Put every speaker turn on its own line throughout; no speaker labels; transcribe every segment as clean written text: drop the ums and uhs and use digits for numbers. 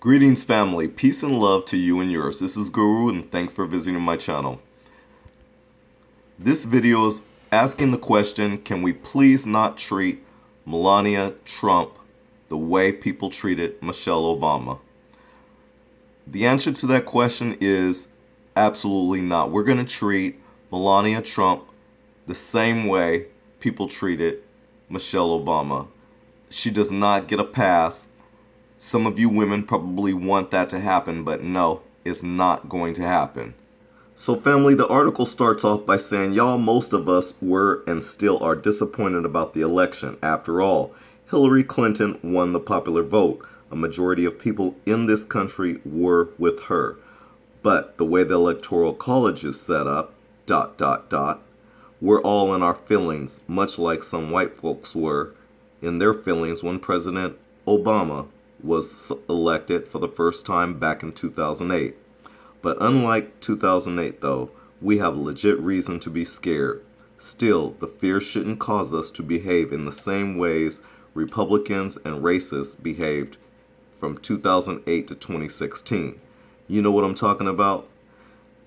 Greetings, family. Peace and love to you and yours. This is Guru, and thanks for visiting my channel. This video is asking the question, can we please not treat Melania Trump the way people treated Michelle Obama? The answer to that question is absolutely not. We're going to treat Melania Trump the same way people treated Michelle Obama. She does not get a pass. Some of you women probably want that to happen, but no, it's not going to happen. So family, the article starts off by saying, y'all, most of us were and still are disappointed about the election. After all, Hillary Clinton won the popular vote. A majority of people in this country were with her. But the way the Electoral College is set up, we're all in our feelings, much like some white folks were in their feelings when President Obama was elected for the first time back in 2008. But unlike 2008 though, we have legit reason to be scared. Still, the fear shouldn't cause us to behave in the same ways Republicans and racists behaved from 2008 to 2016. You know what I'm talking about?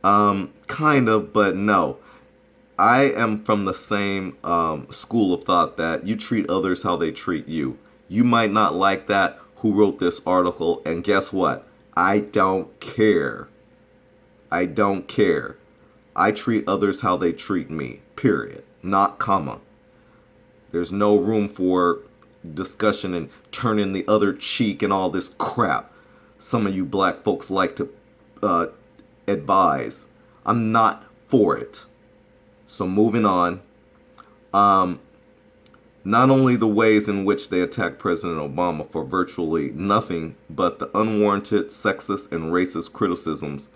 Kind of, but no. I am from the same school of thought that you treat others how they treat you. You might not like that who wrote this article, and guess what? I don't care. I don't care. I treat others how they treat me, period. Not comma. There's no room for discussion and turning the other cheek and all this crap some of you black folks like to advise. I'm not for it. So moving on. Not only the ways in which they attacked President Obama for virtually nothing, but the unwarranted sexist and racist criticisms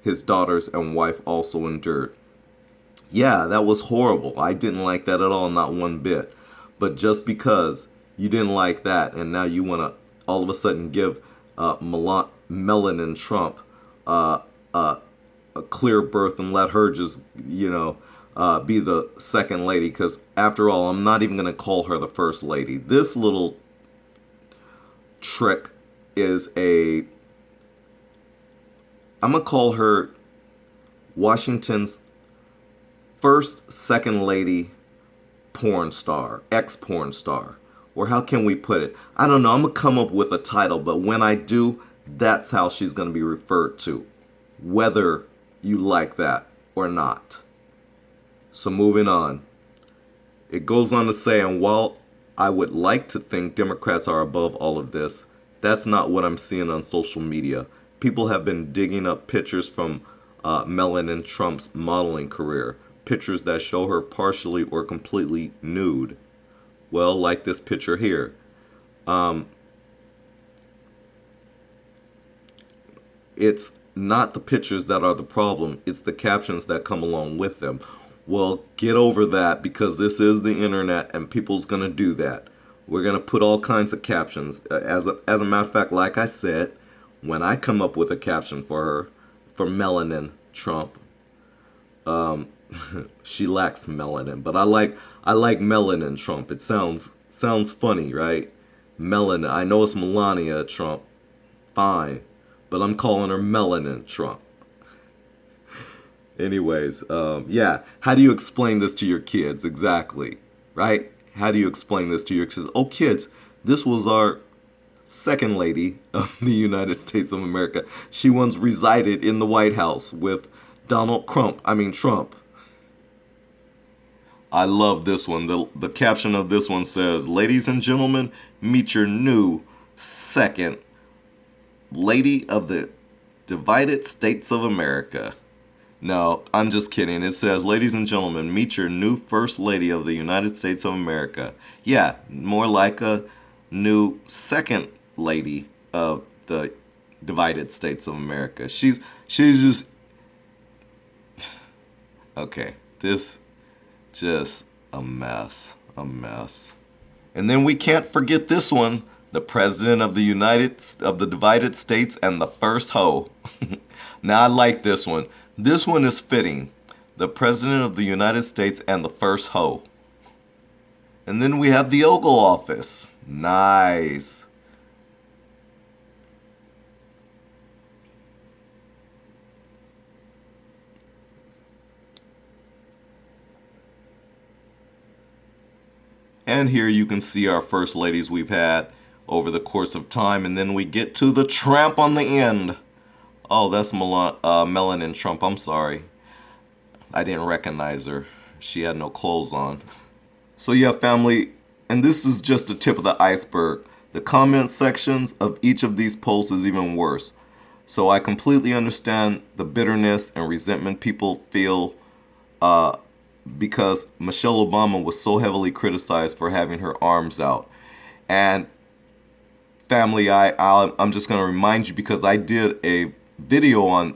his daughters and wife also endured. Yeah, that was horrible. I didn't like that at all, not one bit. But just because you didn't like that and now you want to all of a sudden give Melania Trump a clear berth and let her just, be the second lady, because after all, I'm not even going to call her the first lady. This little trick is I'm going to call her Washington's first second lady porn star, ex-porn star. Or how can we put it? I don't know. I'm going to come up with a title, but when I do, that's how she's going to be referred to, whether you like that or not. So moving on. It goes on to say, and while I would like to think Democrats are above all of this, that's not what I'm seeing on social media. People have been digging up pictures from Melania Trump's modeling career, pictures that show her partially or completely nude. Well, like this picture here. It's not the pictures that are the problem, it's the captions that come along with them. Well, get over that, because this is the internet and people's going to do that. We're going to put all kinds of captions. As a matter of fact, like I said, when I come up with a caption for her, for Melania Trump, she lacks melanin, but I like Melania Trump. It sounds funny, right? Melania. I know it's Melania Trump. Fine. But I'm calling her Melania Trump. Anyways, yeah. How do you explain this to your kids? Exactly. Right? How do you explain this to your kids? Oh, kids, this was our second lady of the United States of America. She once resided in the White House with Trump. I love this one. The caption of this one says, "Ladies and gentlemen, meet your new second lady of the divided states of America." No, I'm just kidding. It says, "Ladies and gentlemen, meet your new first lady of the United States of America." Yeah, more like a new second lady of the divided states of America. She's just okay. This just a mess. And then we can't forget this one. The president of the divided states and the first hoe. Now I like this one. This one is fitting. The president of the United States and the first hoe. And then we have the Oval Office. Nice. And here you can see our first ladies we've had over the course of time. And then we get to the tramp on the end. Oh, that's Melanie Trump. I'm sorry. I didn't recognize her. She had no clothes on. So yeah, family, and this is just the tip of the iceberg. The comment sections of each of these posts is even worse. So I completely understand the bitterness and resentment people feel because Michelle Obama was so heavily criticized for having her arms out. And family, I'm just going to remind you, because I did a video on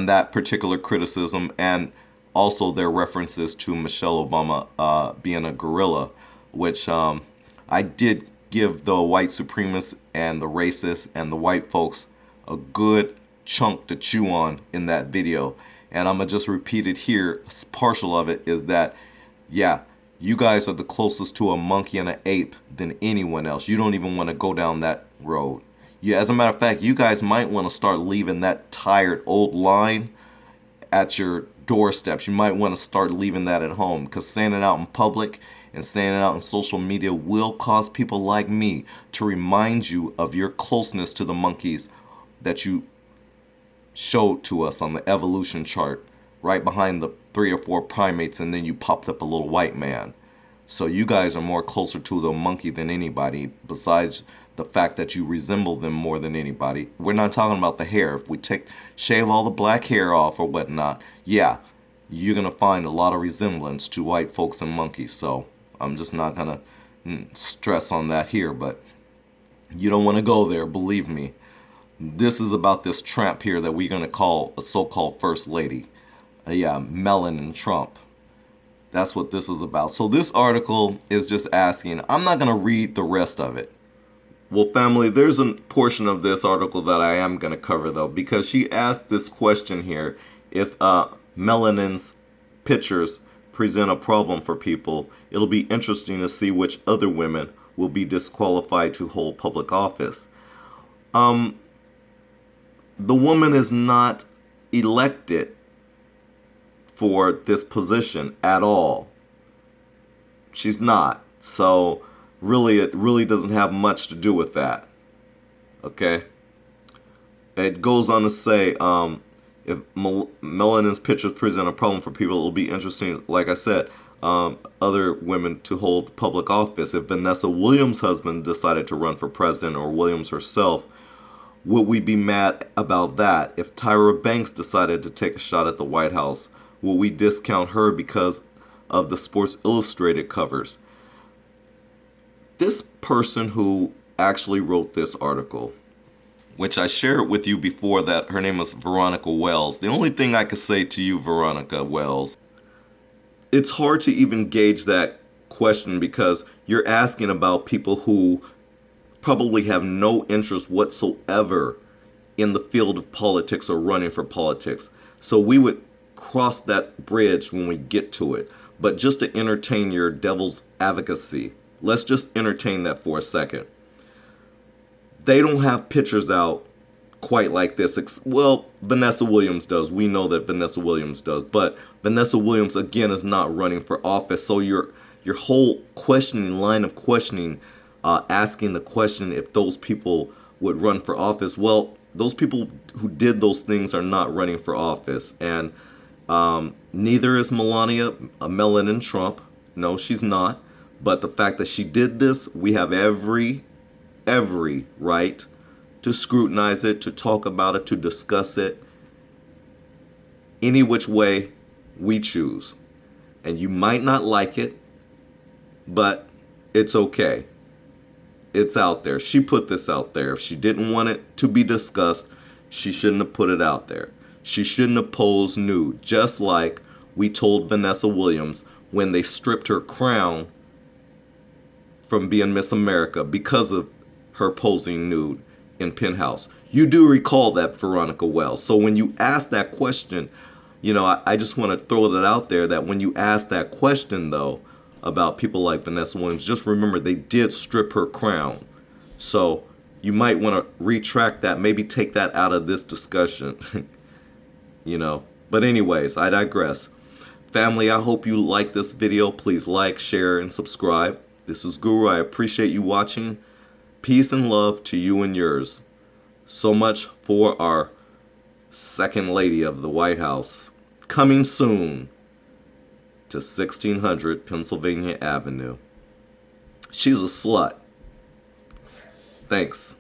that particular criticism and also their references to Michelle Obama being a gorilla, which I did give the white supremacists and the racists and the white folks a good chunk to chew on in that video. And I'm going to just repeat it here. Partial of it is that, yeah, you guys are the closest to a monkey and an ape than anyone else. You don't even want to go down that road. Yeah, as a matter of fact, you guys might want to start leaving that tired old line at your doorsteps. You might want to start leaving that at home, because saying it out in public and saying it out on social media will cause people like me to remind you of your closeness to the monkeys that you showed to us on the evolution chart, right behind the 3 or 4 primates, and then you popped up a little white man. So you guys are more closer to the monkey than anybody, besides the fact that you resemble them more than anybody. We're not talking about the hair. If we shave all the black hair off or whatnot, yeah, you're going to find a lot of resemblance to white folks and monkeys. So I'm just not going to stress on that here, but you don't want to go there, believe me. This is about this tramp here that we're going to call a so-called first lady. Yeah, Melania Trump. That's what this is about. So this article is just asking, I'm not going to read the rest of it. Well, family, there's a portion of this article that I am going to cover, though, because she asked this question here. If Melanin's pictures present a problem for people, it'll be interesting to see which other women will be disqualified to hold public office. The woman is not elected for this position at all. She's not. So really, it really doesn't have much to do with that. Okay? It goes on to say, if Melanin's pictures present a problem for people, it'll be interesting, like I said, other women to hold public office. If Vanessa Williams' husband decided to run for president, or Williams herself, would we be mad about that? If Tyra Banks decided to take a shot at the White House, will we discount her because of the Sports Illustrated covers? This person who actually wrote this article, which I shared with you before, that her name is Veronica Wells. The only thing I could say to you, Veronica Wells, it's hard to even gauge that question, because you're asking about people who probably have no interest whatsoever in the field of politics or running for politics. So we would cross that bridge when we get to it. But just to entertain your devil's advocacy, let's just entertain that for a second. They don't have pictures out quite like this. Well, Vanessa Williams does. We know that Vanessa Williams does. But Vanessa Williams, again, is not running for office. So your whole line of questioning, asking the question if those people would run for office. Well, those people who did those things are not running for office. And neither is Melania Trump. No, she's not. But the fact that she did this, we have every right to scrutinize it, to talk about it, to discuss it any which way we choose. And you might not like it, but it's okay. It's out there. She put this out there. If she didn't want it to be discussed, she shouldn't have put it out there. She shouldn't have posed nude, just like we told Vanessa Williams when they stripped her crown from being Miss America because of her posing nude in Penthouse. You do recall that, Veronica Wells. So when you ask that question, I just want to throw it out there that when you ask that question, though, about people like Vanessa Williams, just remember they did strip her crown. So you might want to retract that, maybe take that out of this discussion. But anyways, I digress. Family, I hope you like this video. Please like, share, and subscribe. This is Guru. I appreciate you watching. Peace and love to you and yours. So much for our Second Lady of the White House. Coming soon to 1600 Pennsylvania Avenue. She's a slut. Thanks.